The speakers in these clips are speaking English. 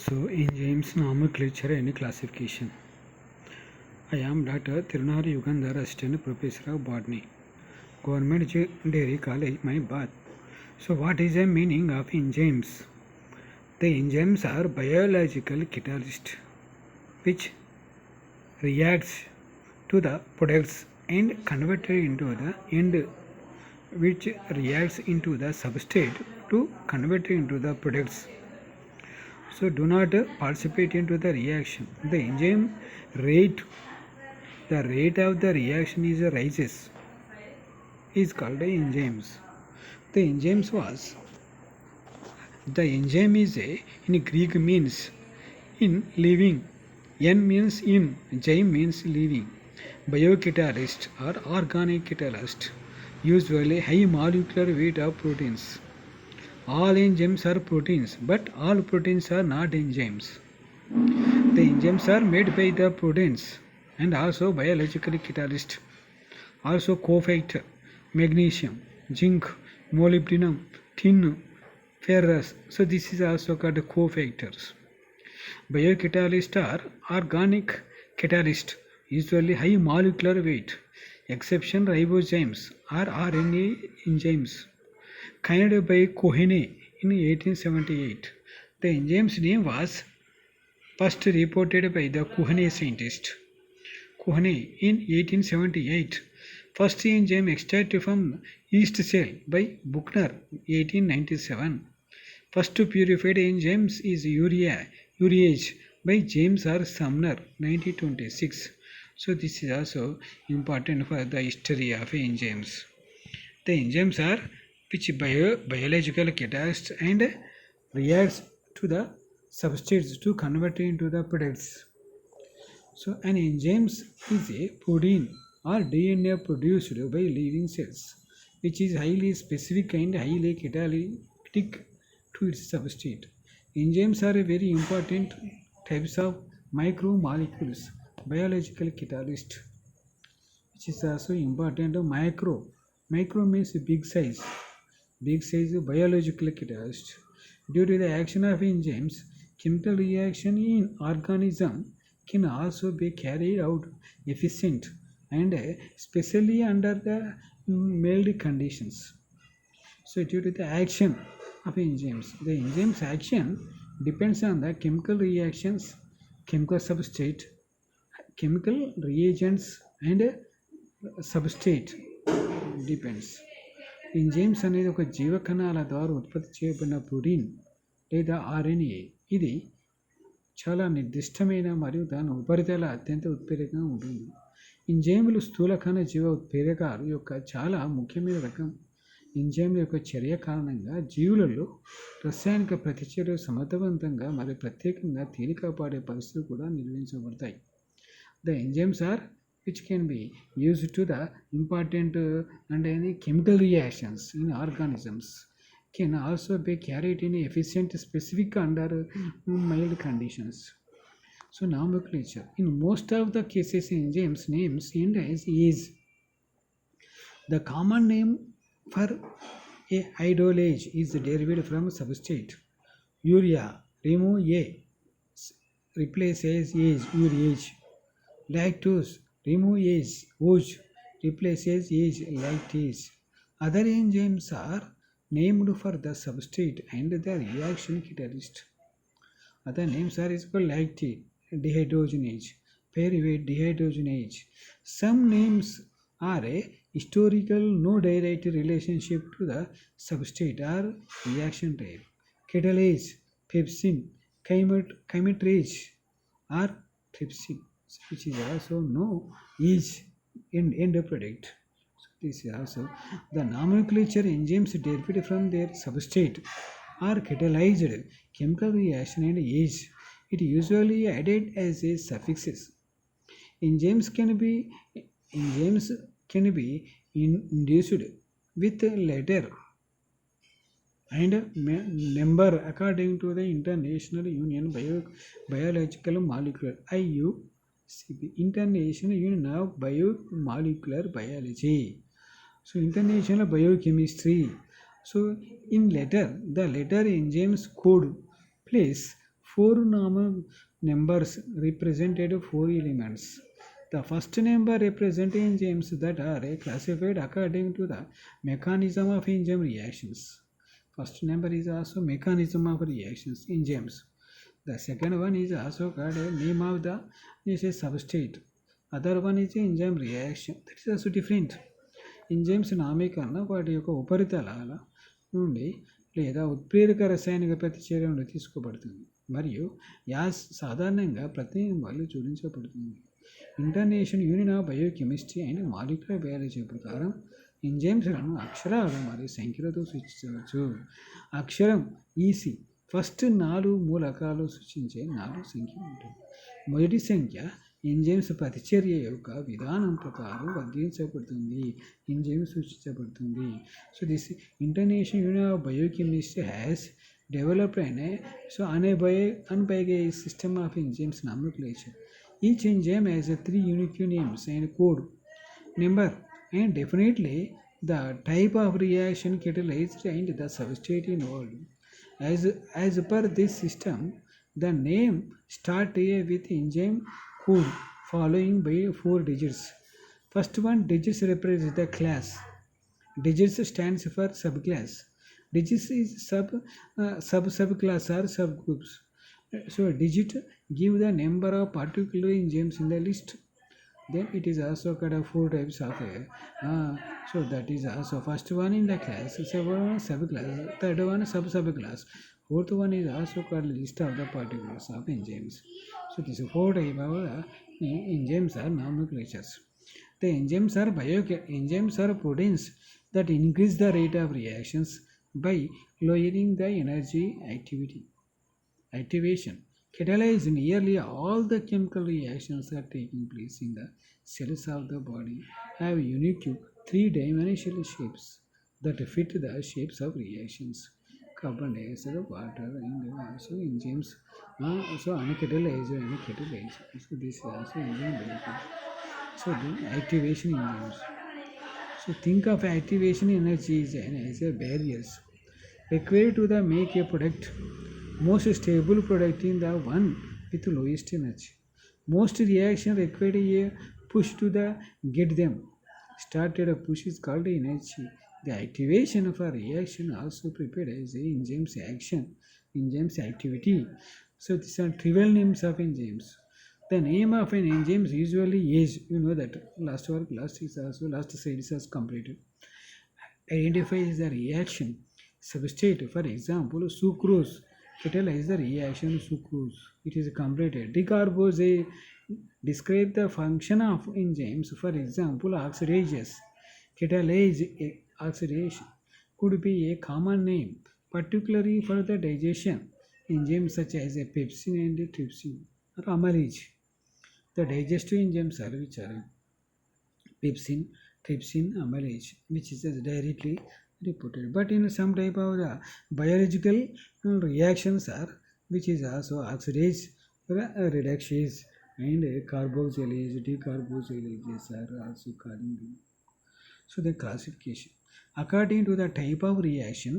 So, enzymes nomenclature and classification. I am Dr. Tirunari Yugandhar, Assistant Professor of Botany, Government Dairy College, my Bath. So, what is the meaning of enzymes? The enzymes are biological catalysts which reacts to the products and converted into the end which reacts into the substrate to convert into the products. So do not participate into the reaction. The enzyme rate, the rate of the reaction is rises, is called enzymes. The enzyme is in Greek means in living, N means in, J means living. Biocatalyst or organic catalyst, usually high molecular weight of proteins. All enzymes are proteins, but all proteins are not enzymes. The enzymes are made by the proteins and also biological catalyst, also cofactor, magnesium, zinc, molybdenum, tin, ferrous. So this is also called cofactors. Biocatalysts are organic catalyst, usually high molecular weight. Exception ribozymes are RNA enzymes. Coined by Cohene in 1878. The enzyme's name was first reported by the Cohene scientist. Cohene in 1878. First enzyme extracted from yeast cell by Buchner 1897. First purified enzymes is urease by James R. Sumner 1926. So this is also important for the history of enzymes. The enzymes are which biological catalysts and reacts to the substrates to convert into the products. So an enzyme is a protein or DNA produced by living cells, which is highly specific and highly catalytic to its substrate. Enzymes are a very important types of micromolecules, biological catalyst, which is also important. Micro means big size biological catalyst. Due to the action of enzymes, chemical reaction in organism can also be carried out efficient and especially under the mild conditions. So due to the action of enzymes, the enzyme's action depends on the chemical reactions, chemical substrate, chemical reagents and substrate depends. Enzymes అనేది ఒక జీవకణాల ద్వారా ఉత్పత్తి చేయబడిన protein లేదా RNA. ఇది చాలా నిర్దిష్టమైన మరియు దాని ఉపరితల అత్యంత ఉత్ప్రేరకంగా ఉంటుంది. ఎంజైములు స్థూలకణ జీవ ఉత్ప్రేరకాలు యొక్క చాలా ముఖ్యమైన రకం. ఎంజైమ్ల యొక్క చర్య కారణంగా జీవులలో రసాయనిక ప్రతిచర్యలు సమర్థవంతంగా మరియు ప్రత్యేకంగా తేలికపాడే పరిస్థితులు కూడా నిర్వహించబడతాయి. The enzymes are which can be used to the important and any chemical reactions in organisms can also be carried in efficient specific under mild conditions. So nomenclature. In most of the cases enzymes names end as is. The common name for a hydrolase is derived from substrate. Urea, remove A, replace as urease. Lactose, remove ase, OJ, replaces ase, lactase. Other enzymes are named for the substrate and the reaction catalyst. Other names are called lactate, dehydrogenase, pyruvate dehydrogenase. Some names are a historical no direct relationship to the substrate or reaction type. Catalase, pepsin, chymetrase or trypsin, which is also no is end product. So this is also the nomenclature enzymes derived from their substrate are catalyzed chemical reaction and age. It usually added as a suffixes. Enzymes can be induced with letter and number according to the International Union Biological Molecular IUCB, International Union of Biomolecular Biology. So International Biochemistry. So in letter, the letter enzymes code plays four normal numbers represented four elements. The first number represents enzymes that are classified according to the mechanism of enzyme reactions. First number is also mechanism of reactions enzymes. The second one is also called a name of the is a substrate. Other one is enzyme reaction. That is also different. Enzymes నామీకరణ వాటి యొక్క ఉపరితలాల నుండి లేదా ఉత్ప్రేరక రసాయనిక ప్రతిచర్య నుండి తీసుకోబడుతుంది మరియు యాస్ సాధారణంగా ప్రతినిధులు జోడించబడుతుంది. International union of biochemistry and molecular biology ప్రకారం ఎంజైమ్స్లను అక్షరాలు మరియు సంఖ్యలతో సూచించవచ్చు. అక్షరం ఈసి ఫస్ట్ 4 మూలకాలు సూచించే 4 సంఖ్య ఉంటుంది. మొదటి సంఖ్య ఎంజైమ్స్ ప్రతిచర్య యొక్క విధానం ప్రకారం వర్గీకరించబడుతుంది. ఎంజైమ్ సూచించబడుతుంది. So this international union of biochemistry has developed unbiased system of enzymes nomenclature. Each enzyme has 3 unique names and code number and definitely the type of reaction catalyzed and the substrate involved. As per this system, the name start with enzyme code following by 4 digits. First one digits represents the class. Digits stands for subclass. Digits is subclass or subgroups. So a digit give the number of particular enzymes in the list. Then it is also called 4 types of so that is also first one in the class, second one subclass, third one subclass, fourth one is also called list of the particulars of enzymes. So these 4 types of enzymes are nomenclatures. The enzymes are proteins that increase the rate of reactions by lowering the energy activation. Catalyze nearly all the chemical reactions are taking place in the cells of the body have unique 3-dimensional shapes that fit the shapes of reactions. Carbon dioxide, water, and also enzymes. So uncatalyzed and catalyzed. So this is also enzyme benefit. So the activation enzymes. So think of activation energies as a barriers required to the make a product most stable product in the one with lowest energy. Most reaction required a push to the get them started. A push is called energy. The activation of a reaction also prepared as a enzyme's action, enzyme's activity. So these are trivial names of enzymes. The name of an enzyme is usually age. You know that last slide is also completed. Identifies the reaction substrate. For example, sucrose catalyze the reaction sucrose. It is completed. Decarbose describe the function of enzymes. For example, oxidases catalyze oxidation could be a common name, particularly for the digestion enzymes such as a pepsin and trypsin or amylase. The digestive enzymes are which are pepsin, trypsin, amylase, which is directly reported. But in some type of the biological reactions are which is also oxidase, reductase, and carboxylase, decarboxylases are also calling them. So the classification according to the type of reaction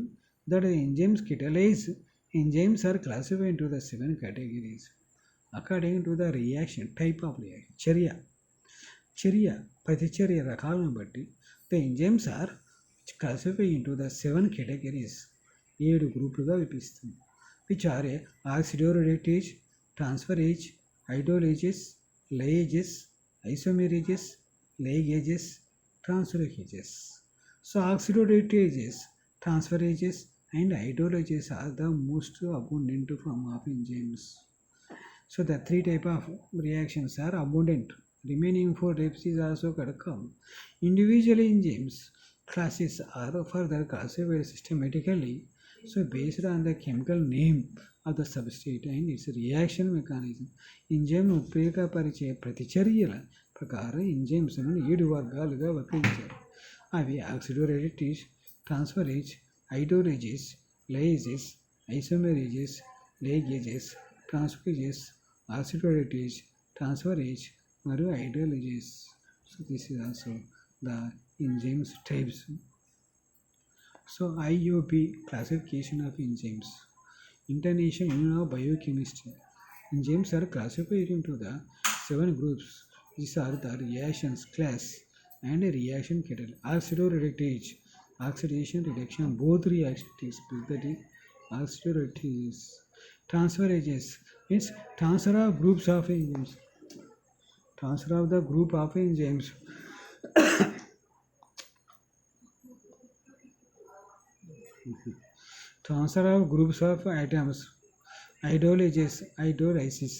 that the enzymes catalyze, enzymes are classified into the 7 categories according to the reaction type of reaction. చర్య ప్రతిచర్య రకాలను బట్టి the enzymes are classified into the 7 categories. 7 గ్రూపులుగా విభజిస్తుంది. which are oxidoreductase, transferase, hydrolases, liases, isomerases, ligases, translocases. So oxidoreductases, transferases, and hydrolases are the most abundant form of enzymes. So the 3 type of reactions are abundant. Remaining 4 types is also come. Individual enzymes classes are further classified systematically. So based on the chemical name of the substrate and its reaction mechanism, enzyme ఉపయోగపరిచే ప్రతిచర్యల ప్రకారం enzymes 7 వర్గాలుగా వర్గీకరించారు. అవి oxidoreductases, transferase, hydrolases, lyases, isomerases, ligases, transferases, oxidoreductases, transferase మరియు hydrolases. So this is also the enzymes types. So IUP classification of enzymes. International Union of Biochemistry. Enzymes are classified into the 7 groups. These are the reactions class and reaction catalyst. Oxidoreductase, oxidation reduction, both reactions takes place. That is oxidoreductase. Transferases means transfer of groups of enzymes. Transfer of the group of enzymes. Transfer of groups of atoms. Hydrolysis.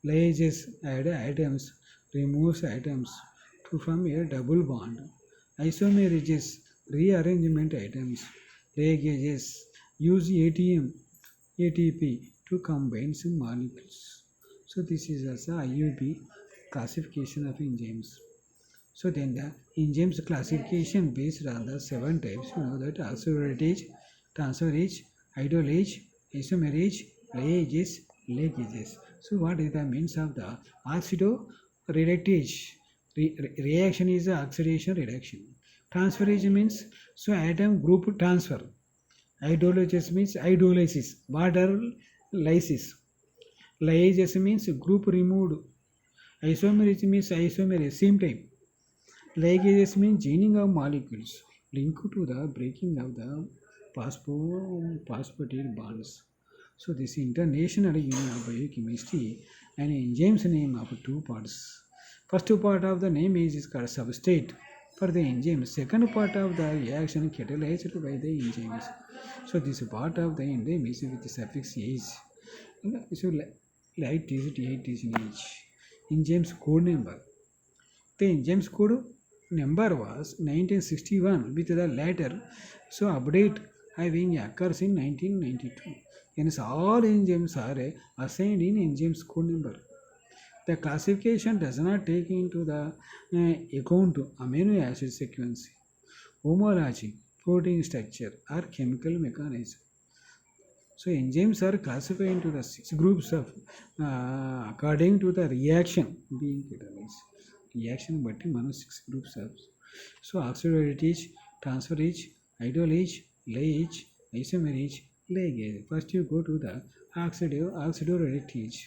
Liases add atoms, removes atoms to form a double bond. Isomerases rearrangement atoms. Ligases use ATP to combine some molecules. So this is also IUP classification of enzymes. So then the enzymes classification based on the 7 types. You know that oxidoreductase, transferase, hydrolase, isomerase, liases, ligases. So what is the means of the oxidoreductase? Reaction is oxidation reduction. Transferase means so atom group transfer. Hydrolysis means hydrolysis, water lysis. Liases means group removed. Isomerase means isomerase, same type. Ligases means joining of molecules linked to the breaking of the phosphatide bonds. So this International Union of Biochemistry and enzymes name of 2 parts. First part of the name is called substrate for the enzyme. Second part of the reaction catalyzed by the enzymes. So this part of the enzyme is with the suffix age. So light is date is in age. Enzymes code number. The enzymes code number was 1961 with the latter so update having occurs in 1992. Hence all enzymes are assigned in enzymes code number. The classification does not take into the account amino acid sequence, homology, protein structure or chemical mechanism. So enzymes are classified into the 6 groups of according to the reaction being catalyzed. Reaction batti మనం 6 groups have. So oxidoreductase, transferase, hydrolase, liase, isomerase, ligase. First you go to the oxidoreductase.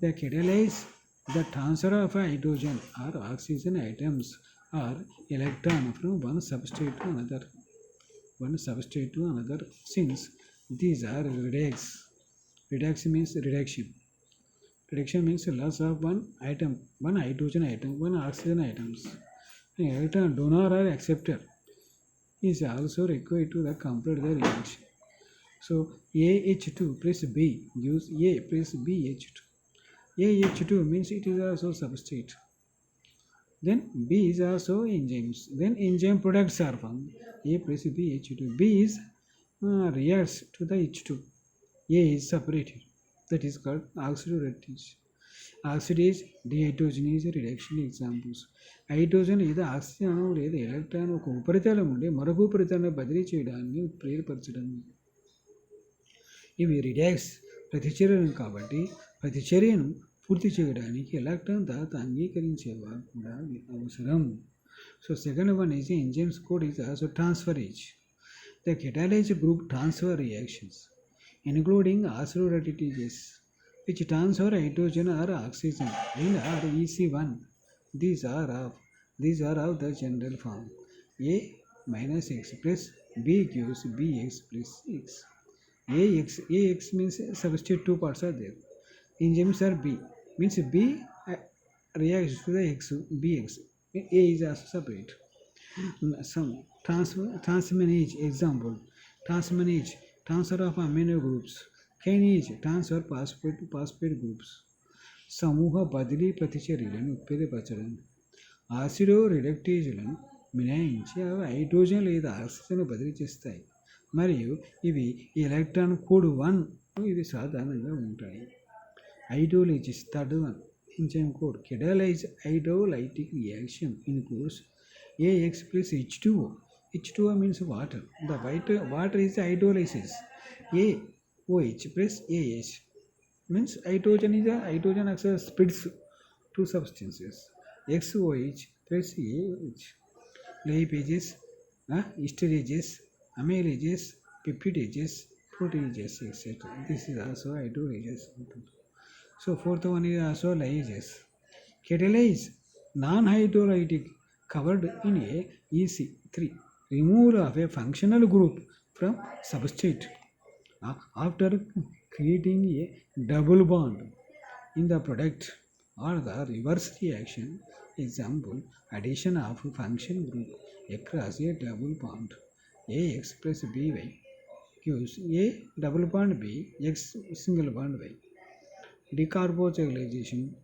The catalyze the transfer of hydrogen or oxygen atoms or electron from one substrate to another. Since these are redox. Redox means reduction. Reduction means loss of one atom, one hydrogen atom, one oxygen atoms. An electron donor or acceptor is also required to complete the reaction. So AH2 plus B gives A plus BH2. AH2 means it is also substrate. Then B is also enzymes. Then enzyme products are formed. A plus BH2. B is reacts to the H2. A is separated. That is called oxidoreductase. Oxidase, dehydrogenase reduction examples. Hydrogen లేదా oxygen అణువు లేదా electron ఒక ఉపరితలం నుండి మరొక ఉపరితలాన్ని బదిలీ చేయడాన్ని ప్రేరేపరచడం. ఇవి రిడాక్స్ ప్రతిచర్యలు కాబట్టి ప్రతిచర్యను పూర్తి చేయడానికి ఎలక్ట్రాన్ దాత అంగీకరించేవారు కూడా అవసరం. So second one is enzymes code is also transferase. The catalyze group transfer reactions including oxidoreductase which transfer hydrogen or oxygen in REC1. These are of the general form. A minus X plus B gives BX plus X. AX means substitute 2 parts are there. Enzymes are B means B reacts to the X BX. A is also separate. Some transmanage example. Transmanage transfer of amino groups. Kinase transfer phosphate groups. సమూహ బదిలీ ప్రతిచర్యలను ఉత్పత్తిపరచడం. ఆసిడోరెడక్టేజ్లను మినహాయించి అవి hydrogen లేదా oxygen బదిలీ చేస్తాయి మరియు ఇవి electron code 1 ఇవి సాధారణంగా ఉంటాయి. Hydrolysis third one enzyme code catalyze hydrolytic reaction includes AX plus H2O. H2O means water. The water is hydrolysis. AOH plus AH means hydrogen is a hydrogen oxide splits 2 substances. XOH plus AOH. Lipases, esterases, amylases, peptidases, proteases, etc. This is also hydrolysis. So fourth one is also lysis. Catalase, non-hydrolytic, covered in a EC3, removal of a functional group from substrate after creating a double bond in the product or the reverse reaction. Example, addition of function group across a double bond AX plus BY gives A double bond B X single bond Y. Decarboxylation,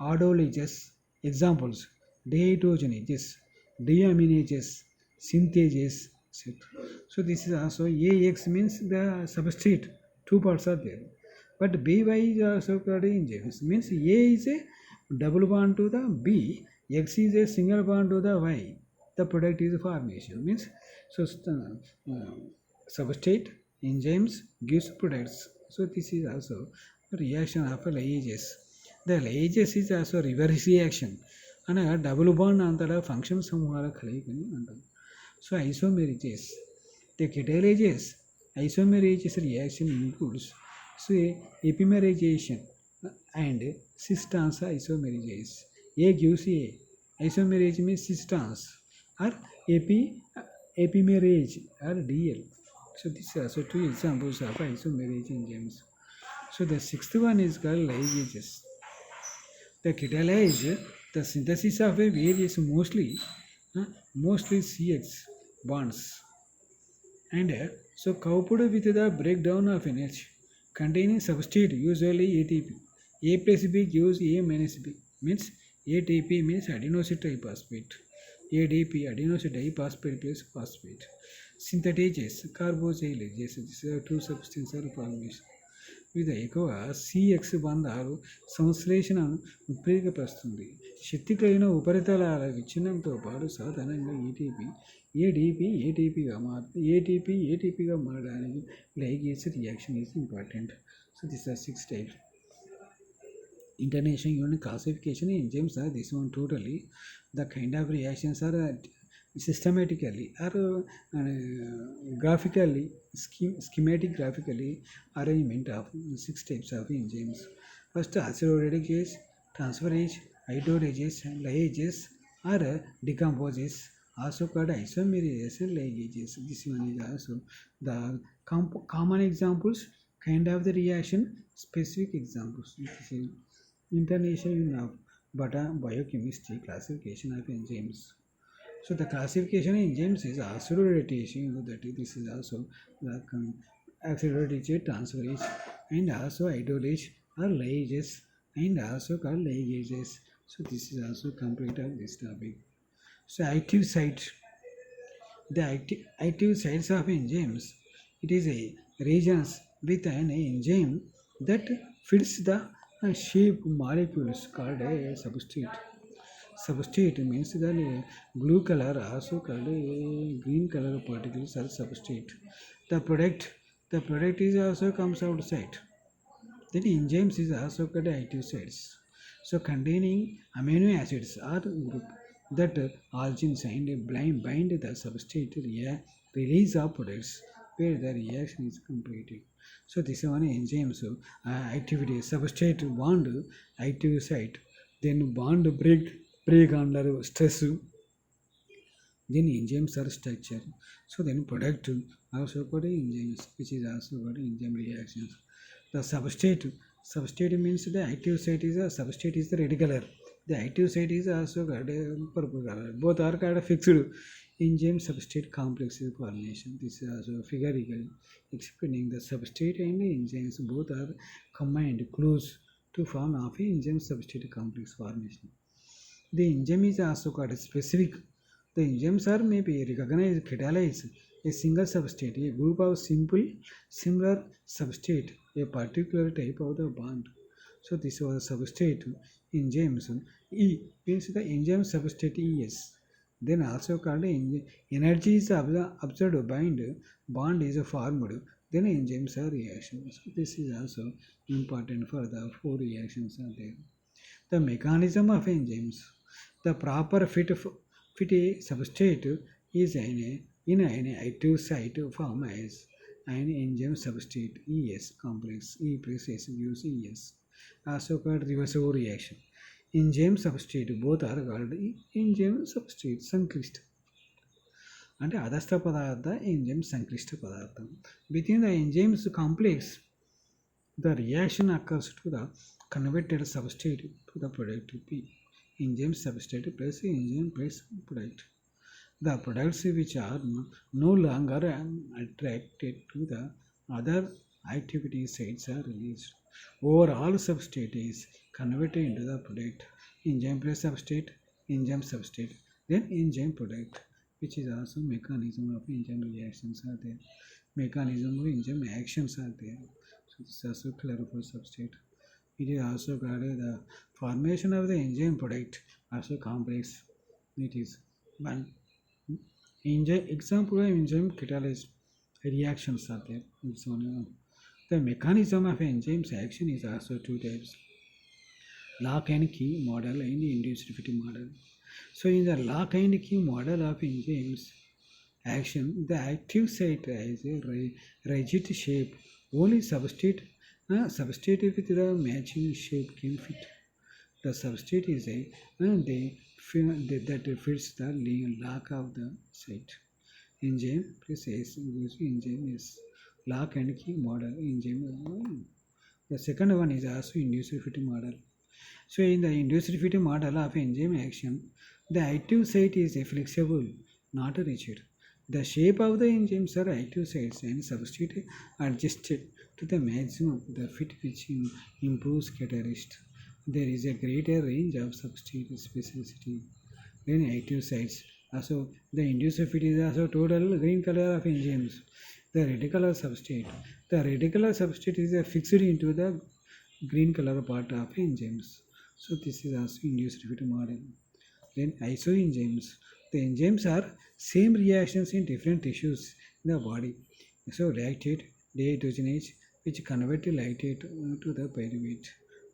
autolysis, examples, dehydrogenases, deaminases, synthases, etc. So this is also AX means the substrate, two parts are there. But BY is also called enzymes, means A is a double bond to the B, X is a single bond to the Y. The product is formation, means so substrate enzymes gives products. So this is also reaction of liases. The liases is also reverse reaction. And double bond antara function samuhala kaligani antam. So isomerases. The catalases, isomerases reaction includes epimerization and cis trans isomerase. A gives A. Isomerase means cis trans or epimerase or DL. So these are also two examples of isomerase enzymes. So the sixth one is called ligases. The catalase, the synthesis of a various mostly CX bonds, and so coupled with the breakdown of energy containing substrate, usually ATP. A plus B gives A minus B, means ATP means adenosine triphosphate, ADP adenosine diphosphate plus phosphate. Synthetases, carboxylases, these are two substances formation. వివిధ ఎక్కువ CX బంధాలు సంశ్లేషణను ఉత్ప్రేరపరుస్తుంది. శక్తి కలిగిన ఉపరితలాల విచ్ఛిన్నంతో పాటు సాధారణంగా ఏటీపీగా మారడానికి ligase reaction is important. So this are 6 types. International Union classification in enzymes are this one totally. The kind of reactions are systematically or graphically, schematic graphically arrangement of 6 types of enzymes. First, acidoreductase, transferase, hydrolysis, liases or decomposes, also called isomerases and ligases. This one is also the common examples, kind of the reaction, specific examples. This is International Union of Biochemistry classification of enzymes. So the classification of enzymes is acidoreductation. That this is also the acidoreductase, transferase, and also hydrolysis or liases, and also called ligases. So this is also complete of this topic. So active site, the active sites of enzymes, it is a regions with an enzyme that fits the shape molecules called a substrate. Substrate means the blue color, also called green color particles are substrate. The product is also comes outside. Then enzymes is also called active sites. So containing amino acids or group that algins and bind the substrate release of products where the reaction is completed. So this is one enzyme. So activity, substrate bond active site, then bond break under stress, then enzymes are structure. So then product also called enzymes, which is also called enzyme reactions. The substrate means the active site is a substrate is the red color, the active site is also called purple color. Both are called fixed enzyme substrate complex formation. This is also figuratively explaining the substrate and enzymes both are combined close to form of enzyme substrate complex formation. The enzyme is also called specific. The enzymes are may be recognized catalyze a single substrate, a group of similar substrate, a particular type of the bond. So this was substrate enzymes. E means the enzyme substrate ES. Then also called energy is observed bond is formed. Then enzymes are reactions. So this is also important for the 4 reactions are there. The mechanism of enzymes. The proper fit a substrate is in an active site form as and enzyme substrate ES complex E plus S gives ES. Also called reversible reaction. Enzyme substrate both are called enzyme substrate సంక్లిష్ట అంటే అదస్థ పదార్థ enzyme సంక్లిష్ట పదార్థం. Within the enzymes complex, the reaction occurs to the converted substrate to the product P. Enzyme substrate plus enzyme plus product. The products which are no longer attracted to the other activity sites are released. Overall substrate is converted into the product. Enzyme plus substrate, enzyme substrate, then enzyme product, which is also mechanism of enzyme reactions are there. Mechanism of enzyme actions are there. So this is also chlorophyll substrate. It is also called the formation of the enzyme product, also complex. It is one enzyme example of enzyme catalyst reactions are there. It's one, the mechanism of enzymes action is also two types: lock and key model and induced fit model. So in the lock and key model of enzymes action, the active site has a rigid shape. Only substrate with the matching shape can fit. The substrate is a that fits the lock of the site. Enzyme plus S enzyme is lock and key model enzyme. The second one is also induced fit model. So in the induced fit model of enzyme action, the active site is flexible, not rigid. The shape of the enzymes are active sites and substrate adjusted to the maximum the fit which improves catalyst. There is a greater range of substrate specificity than active sites. Also, the induced fit is also total green color of enzymes. The reticular substrate. The reticular substrate is fixed into the green color part of enzymes. So this is also induced fit model. Then isoenzymes. The enzymes are same reactions in different tissues in the body. So lactate, dehydrogenase, which convert lactate to the pyruvate.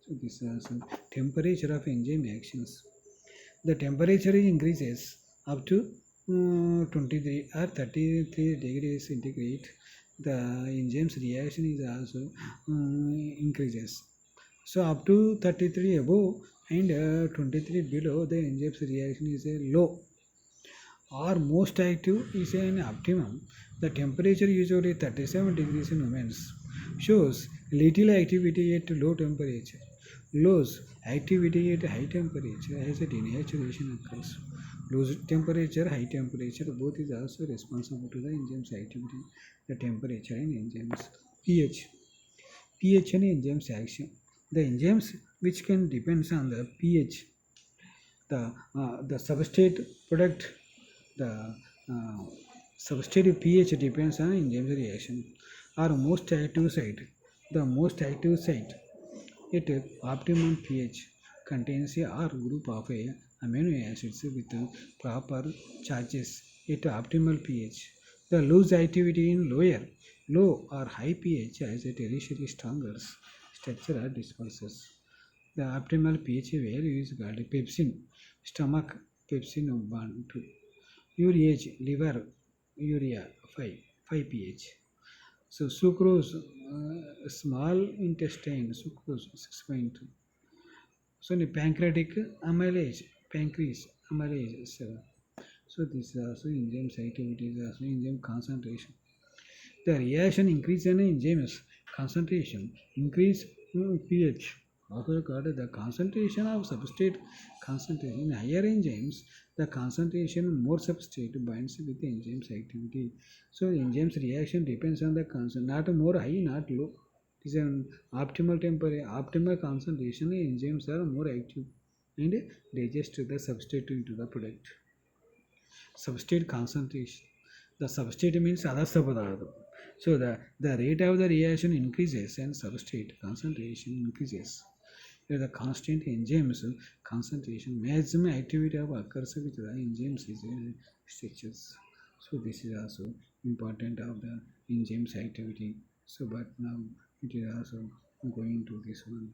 So this is also temperature of enzyme actions. The temperature increases up to 23 or 33 degrees centigrade. The enzymes reaction is also increases. So up to 33 above and 23 below, the enzymes reaction is a low or most active is an optimum. The temperature usually 37 degrees in humans shows little activity at low temperature. Lows activity at high temperature as a denaturation occurs. Low temperature, high temperature, both is also responsible to the enzymes activity, the temperature and enzymes. pH. pH and enzymes action. The enzymes which can depends on the pH, the substrate product, the substrate pH depends on enzyme reaction. Or most active site. The most active site at optimum pH contains a R group of amino acids with proper charges at optimal pH. The loose activity in low or high pH has a tertiary stronger structure or disperses. The optimal pH value is called pepsin, stomach pepsin bond 2. Urease, liver, urea 5 pH. So sucrose, small intestine, sucrose 6.2. So the pancreatic amylase, pancreas amylase 7. So this is also enzyme activity, is also enzyme concentration. The reaction increase in enzymes concentration, increase pH. Also called the concentration of substrate concentration. In higher enzymes, the concentration more substrate binds with the enzymes activity. So enzymes reaction depends on the concentration, not more high, not low. It is an optimal temperature, optimal concentration. Enzymes are more active and digest the substrate into the product. Substrate concentration. The substrate means adastha padartha. So the rate of the reaction increases and substrate concentration increases. The constant enzymes concentration, maximum activity of occurs with the enzymes is structures. So this is also important of the enzymes activity. So but now it is also going to this one.